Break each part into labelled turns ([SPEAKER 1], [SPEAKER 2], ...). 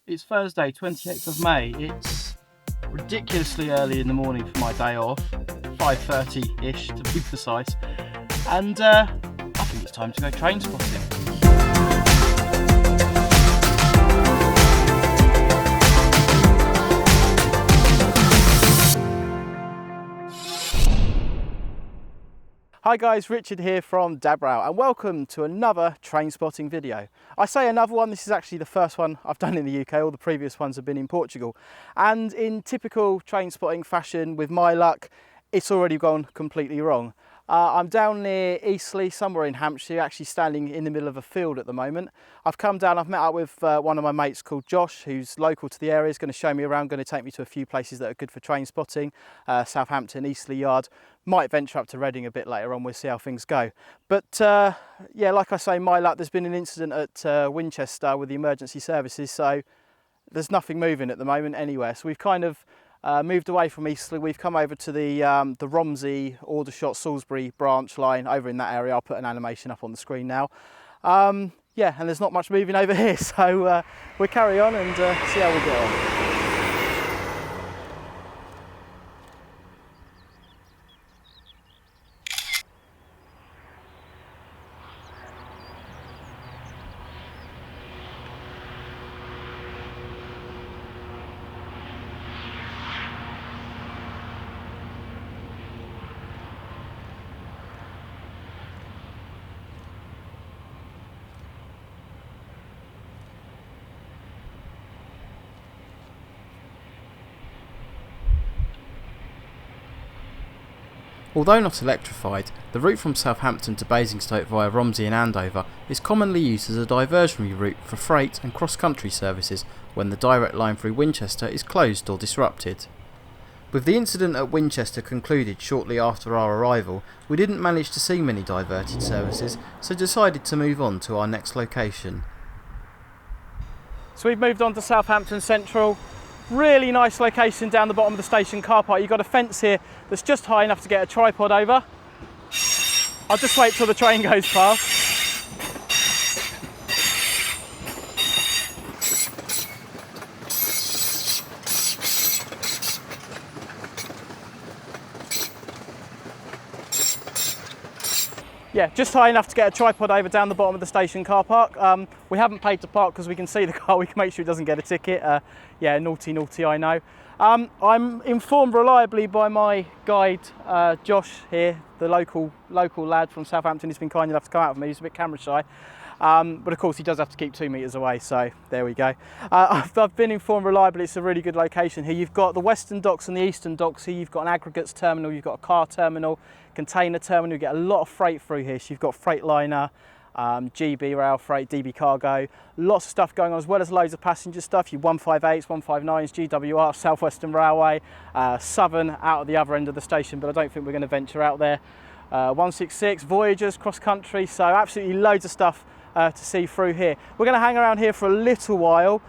[SPEAKER 1] It's Thursday, 28th of May. It's ridiculously early in the morning for my day off, 5:30-ish to be precise, and I think it's time to go train spotting. Hi guys, Richard here from Dabrau and welcome to another train spotting video. I say another one, this is actually the first one I've done in the UK, all the previous ones have been in Portugal. And in typical train spotting fashion, with my luck, it's already gone completely wrong. I'm down near Eastleigh, somewhere in Hampshire, actually standing in the middle of a field at the moment. I've come down, I've met up with one of my mates called Josh, who's local to the area, is going to show me around, going to take me to a few places that are good for train spotting, Southampton, Eastleigh Yard. Might venture up to Reading a bit later on, we'll see how things go. But yeah, like I say, my luck, there's been an incident at Winchester with the emergency services, so there's nothing moving at the moment anywhere. So we've kind of moved away from Eastleigh, we've come over to the Romsey, Aldershot, Salisbury branch line over in that area. I'll put an animation up on the screen now. Yeah, and there's not much moving over here, so we'll carry on and see how we get on.
[SPEAKER 2] Although not electrified, the route from Southampton to Basingstoke via Romsey and Andover is commonly used as a diversionary route for freight and cross-country services when the direct line through Winchester is closed or disrupted. With the incident at Winchester concluded shortly after our arrival, we didn't manage to see many diverted services, so decided to move on to our next location.
[SPEAKER 1] So we've moved on to Southampton Central. Really nice location down the bottom of the station car park. You've got a fence here that's just high enough to get a tripod over. I'll just wait till the train goes past. Yeah, just high enough to get a tripod over down the bottom of the station car park. We haven't paid to park because we can see the car, we can make sure it doesn't get a ticket. Yeah, naughty, I know. I'm informed reliably by my guide, Josh here, the local lad from Southampton. He's been kind enough to come out with me, he's a bit camera shy. But of course he does have to keep 2 metres away, so there we go. I've been informed reliably it's a really good location here. You've got the Western Docks and the Eastern Docks here, you've got an aggregates terminal, you've got a car terminal, container terminal, you get a lot of freight through here. So you've got Freightliner, GB Rail Freight, DB Cargo, lots of stuff going on, as well as loads of passenger stuff. You 158s, 159s, GWR, South Western Railway, Southern out at the other end of the station, but I don't think we're going to venture out there. 166, Voyagers, cross country, so absolutely loads of stuff to see through here. We're going to hang around here for a little while.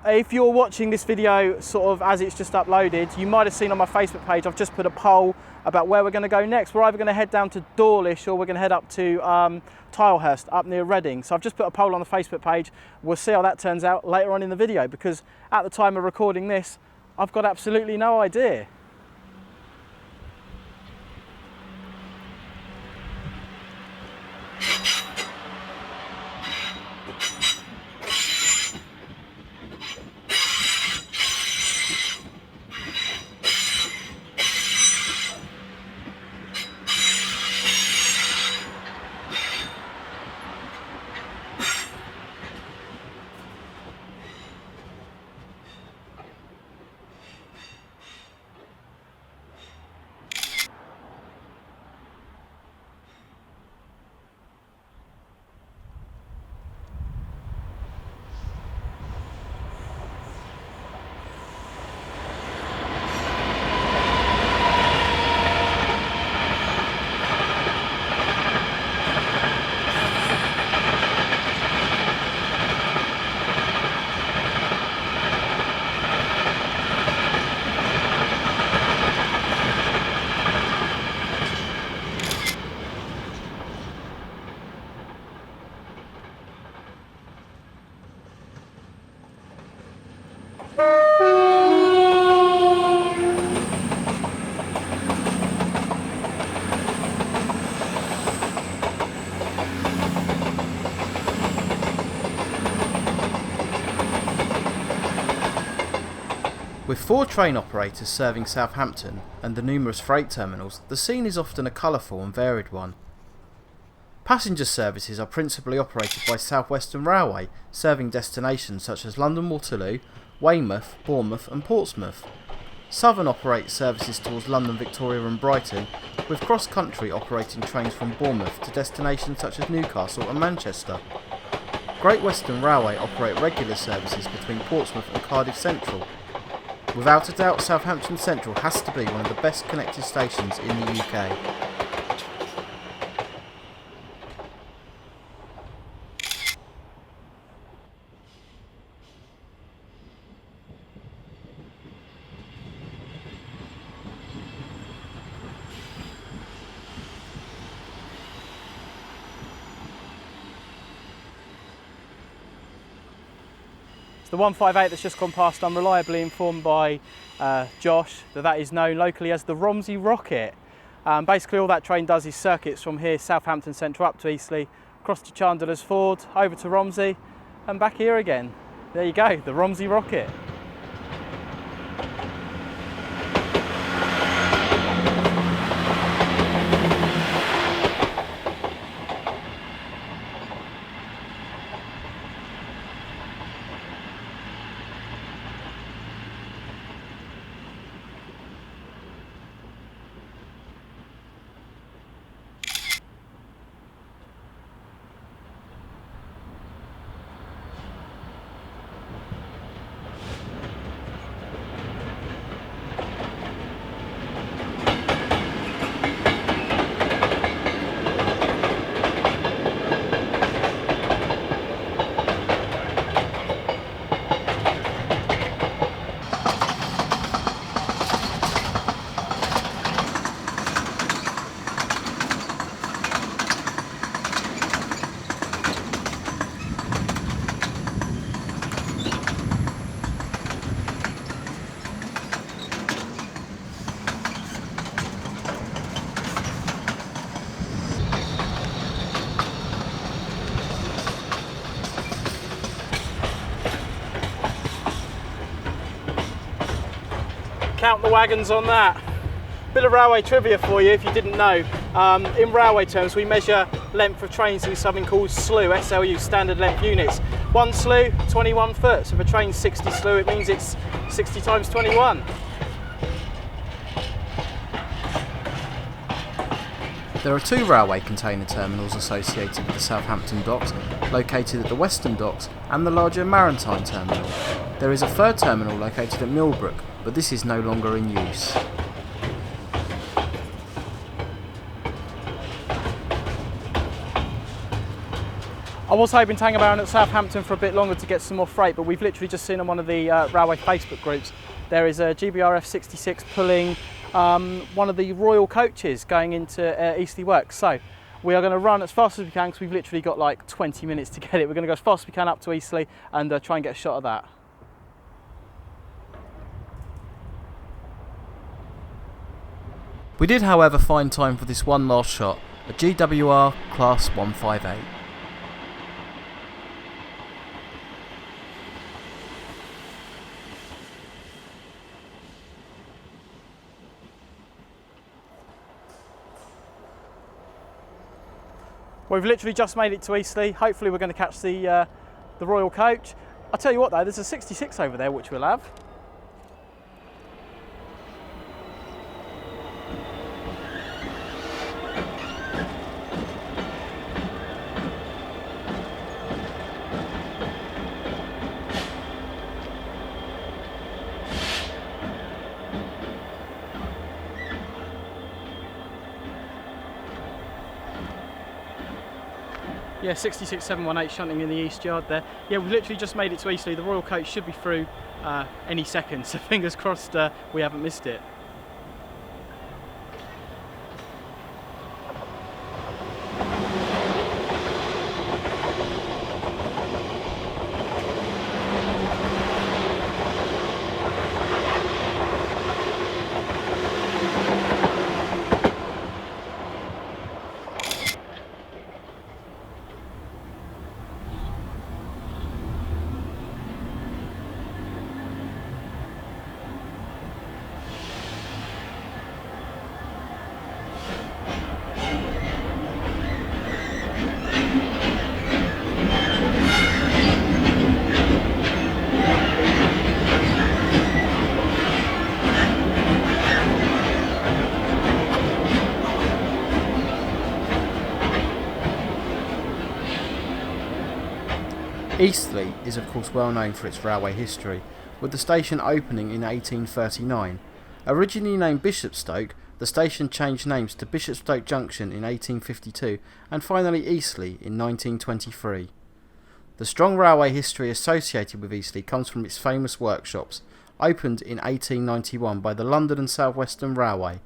[SPEAKER 1] If you're watching this video sort of as it's just uploaded, you might have seen on my Facebook page, I've just put a poll about where we're going to go next. We're either going to head down to Dawlish or we're going to head up to Tilehurst up near Reading. So I've just put a poll on the Facebook page. We'll see how that turns out later on in the video, because at the time of recording this, I've got absolutely no idea.
[SPEAKER 2] With 4 train operators serving Southampton and the numerous freight terminals, the scene is often a colourful and varied one. Passenger services are principally operated by South Western Railway, serving destinations such as London Waterloo, Weymouth, Bournemouth and Portsmouth. Southern operates services towards London, Victoria and Brighton, with Cross Country operating trains from Bournemouth to destinations such as Newcastle and Manchester. Great Western Railway operate regular services between Portsmouth and Cardiff Central. Without a doubt, Southampton Central has to be one of the best connected stations in the UK.
[SPEAKER 1] It's the 158 that's just gone past. I'm reliably informed by Josh that is known locally as the Romsey Rocket. Basically all that train does is circuits from here, Southampton Central, up to Eastleigh, across to Chandler's Ford, over to Romsey and back here again. There you go, the Romsey Rocket. Count the wagons on that. Bit of railway trivia for you if you didn't know. In railway terms we measure length of trains in something called SLU, SLU, standard length units. 1 SLU, 21 foot, so if a train's 60 SLU it means it's 60 times 21.
[SPEAKER 2] There are 2 railway container terminals associated with the Southampton docks, located at the Western Docks and the larger Maritime Terminal. There is a 3rd terminal located at Millbrook, but this is no longer in use.
[SPEAKER 1] I was hoping to hang around at Southampton for a bit longer to get some more freight, but we've literally just seen on one of the railway Facebook groups there is a GBRF 66 pulling one of the Royal coaches going into Eastlegh Works. So we are going to run as fast as we can because we've literally got like 20 minutes to get it. We're going to go as fast as we can up to Eastleigh and try and get a shot of that.
[SPEAKER 2] We did however find time for this one last shot, a GWR Class 158.
[SPEAKER 1] We've literally just made it to Eastleigh. Hopefully we're going to catch the Royal coach. I'll tell you what though, there's a 66 over there which we'll have. Yeah, 66718 shunting in the east yard there. Yeah, we've literally just made it to Eastleigh. The Royal coach should be through any second, so fingers crossed we haven't missed it.
[SPEAKER 2] Eastleigh is of course well known for its railway history, with the station opening in 1839. Originally named Bishopstoke, the station changed names to Bishopstoke Junction in 1852 and finally Eastleigh in 1923. The strong railway history associated with Eastleigh comes from its famous workshops, opened in 1891 by the London and South Western Railway.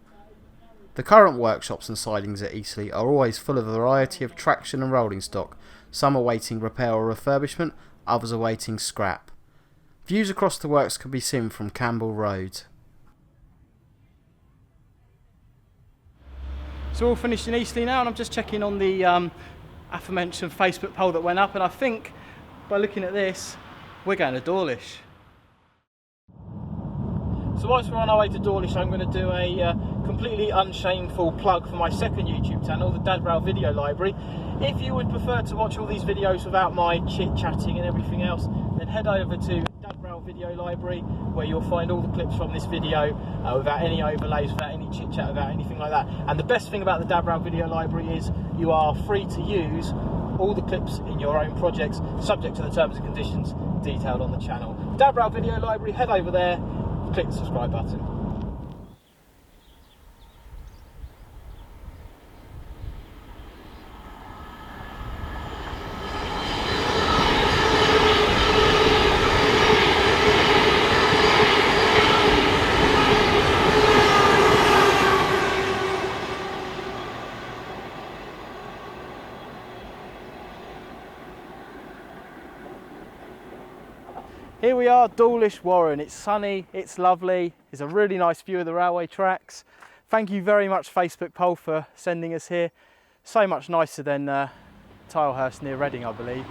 [SPEAKER 2] The current workshops and sidings at Eastleigh are always full of a variety of traction and rolling stock, some awaiting repair or refurbishment, others awaiting scrap. Views across the works can be seen from Campbell Road.
[SPEAKER 1] So we're all finished in Eastleigh now, and I'm just checking on the aforementioned Facebook poll that went up, and I think by looking at this, we're going to Dawlish. So whilst we're on our way to Dawlish, I'm going to do a completely unshameful plug for my second YouTube channel, the Dad Rail Video Library. If you would prefer to watch all these videos without my chit-chatting and everything else, then head over to Dad Rail Video Library, where you'll find all the clips from this video without any overlays, without any chit-chat, without anything like that. And the best thing about the Dad Rail Video Library is you are free to use all the clips in your own projects, subject to the terms and conditions detailed on the channel. Dad Rail Video Library, head over there, click the subscribe button. Here we are, Dawlish Warren. It's sunny, it's lovely, it's a really nice view of the railway tracks. Thank you very much, Facebook poll, for sending us here. So much nicer than Tilehurst near Reading, I believe.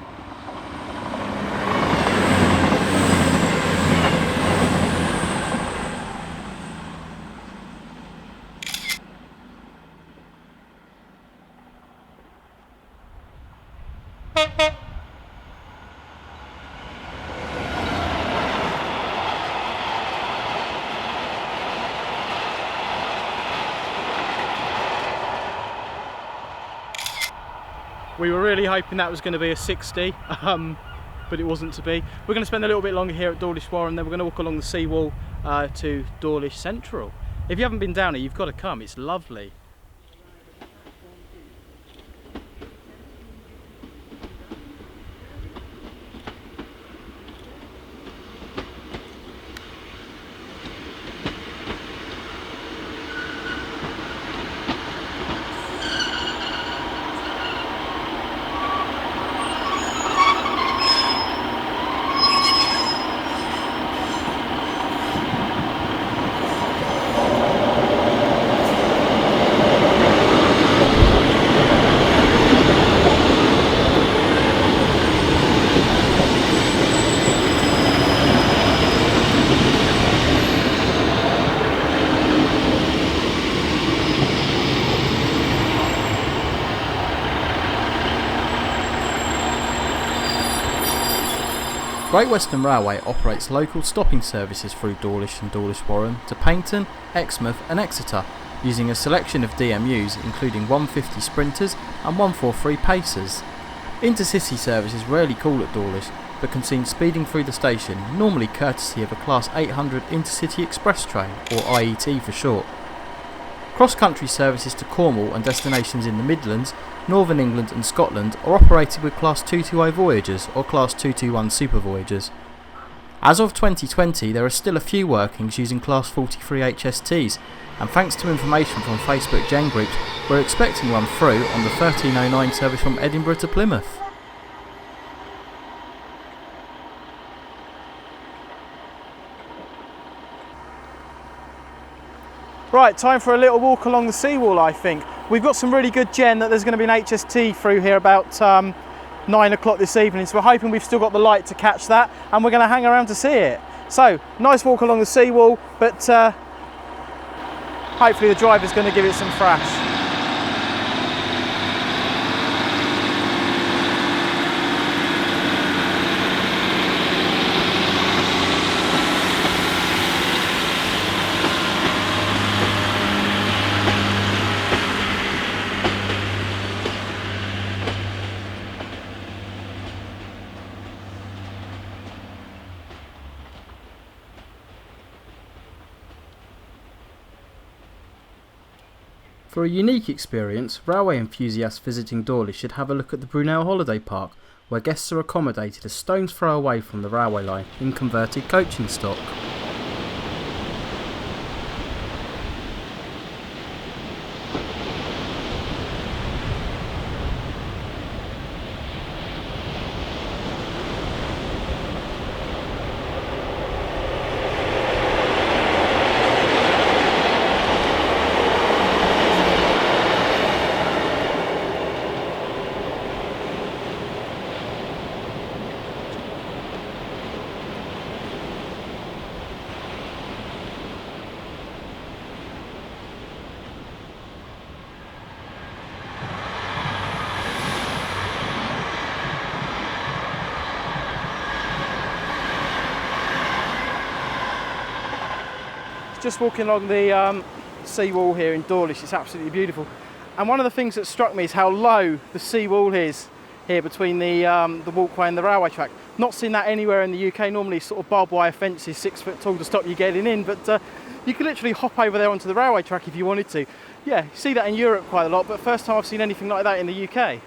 [SPEAKER 1] We were really hoping that was going to be a 60, but it wasn't to be. We're going to spend a little bit longer here at Dawlish Warren, then we're going to walk along the seawall to Dawlish Central. If you haven't been down here, you've got to come, it's lovely.
[SPEAKER 2] Great Western Railway operates local stopping services through Dawlish and Dawlish Warren to Paignton, Exmouth and Exeter, using a selection of DMUs including 150 Sprinters and 143 Pacers. Intercity services rarely call at Dawlish, but can seen speeding through the station, normally courtesy of a Class 800 Intercity Express train, or IET for short. Cross-country services to Cornwall and destinations in the Midlands, Northern England and Scotland are operated with Class 220 Voyagers or Class 221 Super Voyagers. As of 2020, there are still a few workings using Class 43 HSTs, and thanks to information from Facebook Gen groups, we're expecting one through on the 1309 service from Edinburgh to Plymouth.
[SPEAKER 1] Right, time for a little walk along the seawall, I think. We've got some really good gen that there's going to be an HST through here about 9 o'clock this evening, so we're hoping we've still got the light to catch that, and we're going to hang around to see it. So, nice walk along the seawall, but hopefully the driver's going to give it some thrash.
[SPEAKER 2] For a unique experience, railway enthusiasts visiting Dawlish should have a look at the Brunel Holiday Park, where guests are accommodated a stone's throw away from the railway line in converted coaching stock.
[SPEAKER 1] Just walking along the seawall here in Dawlish, it's absolutely beautiful. And one of the things that struck me is how low the seawall is here between the walkway and the railway track. Not seen that anywhere in the UK. Normally sort of barbed wire fences 6 foot tall to stop you getting in, but you could literally hop over there onto the railway track if you wanted to. Yeah, you see that in Europe quite a lot, but first time I've seen anything like that in the UK.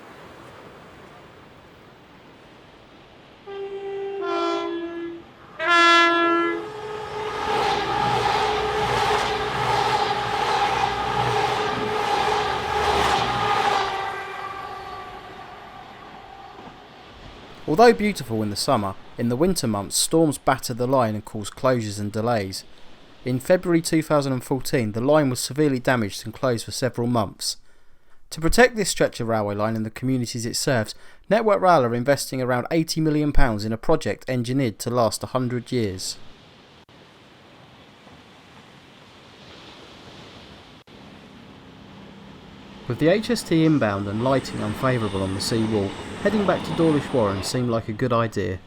[SPEAKER 2] Although beautiful in the summer, in the winter months storms batter the line and cause closures and delays. In February 2014 the line was severely damaged and closed for several months. To protect this stretch of railway line and the communities it serves, Network Rail are investing around £80 million in a project engineered to last 100 years. With the HST inbound and lighting unfavourable on the seawall, heading back to Dawlish Warren seemed like a good idea.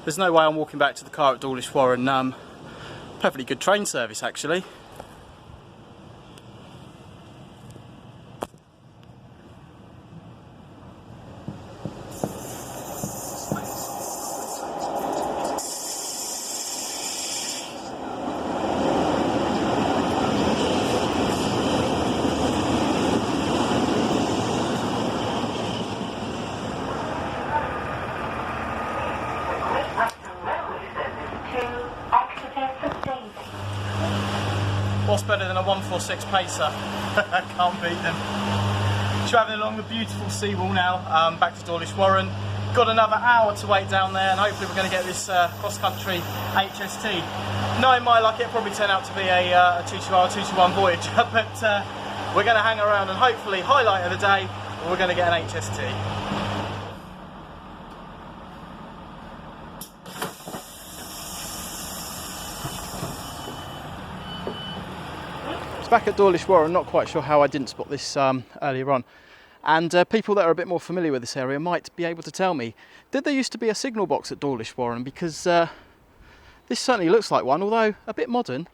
[SPEAKER 1] There's no way I'm walking back to the car at Dawlish Warren. Perfectly good train service actually. What's better than a 146 pacer? Can't beat them. Travelling along the beautiful seawall now, back to Dawlish Warren. Got another hour to wait down there, and hopefully we're going to get this cross-country HST. Knowing my luck, it'll probably turn out to be a 2-2-hour, 2-2-1 voyage, but we're going to hang around and hopefully, highlight of the day, we're going to get an HST. Back at Dawlish Warren, not quite sure how I didn't spot this earlier on, and people that are a bit more familiar with this area might be able to tell me, did there used to be a signal box at Dawlish Warren? Because this certainly looks like one, although a bit modern.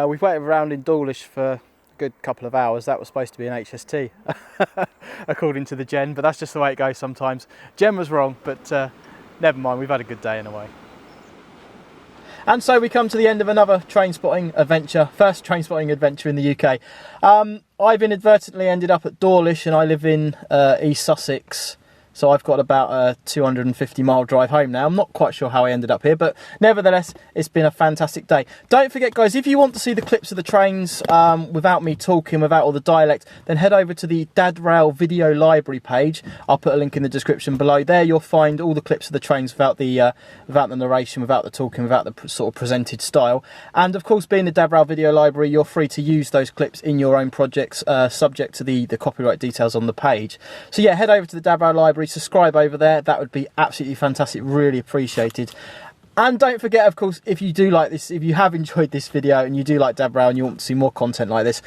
[SPEAKER 1] We've waited around in Dawlish for a good couple of hours. That was supposed to be an HST, according to the gen, but that's just the way it goes sometimes. Jen was wrong, but never mind, we've had a good day anyway. And so we come to the end of another train spotting adventure, first train spotting adventure in the UK. I've inadvertently ended up at Dawlish, and I live in East Sussex. So I've got about a 250 mile drive home now. I'm not quite sure how I ended up here, but nevertheless, it's been a fantastic day. Don't forget, guys, if you want to see the clips of the trains without me talking, without all the dialect, then head over to the Dad Rail video library page. I'll put a link in the description below. There you'll find all the clips of the trains without the narration, without the talking, without the sort of presented style. And of course, being the Dad Rail video library, you're free to use those clips in your own projects, subject to the copyright details on the page. So yeah, head over to the Dad Rail library. Subscribe over there, that would be absolutely fantastic, really appreciated. And don't forget, of course, if you do like this, if you have enjoyed this video and you do like Dad Rail and you want to see more content like this,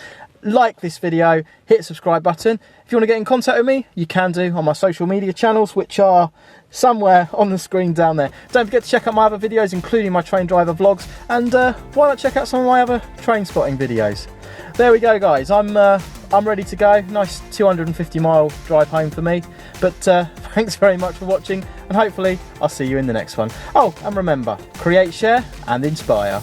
[SPEAKER 1] like this video, hit the subscribe button. If you want to get in contact with me, you can do on my social media channels, which are somewhere on the screen down there. Don't forget to check out my other videos, including my train driver vlogs, and why not check out some of my other train spotting videos. There we go, guys. I'm ready to go. Nice 250-mile drive home for me. But thanks very much for watching, and hopefully I'll see you in the next one. Oh, and remember, create, share, and inspire.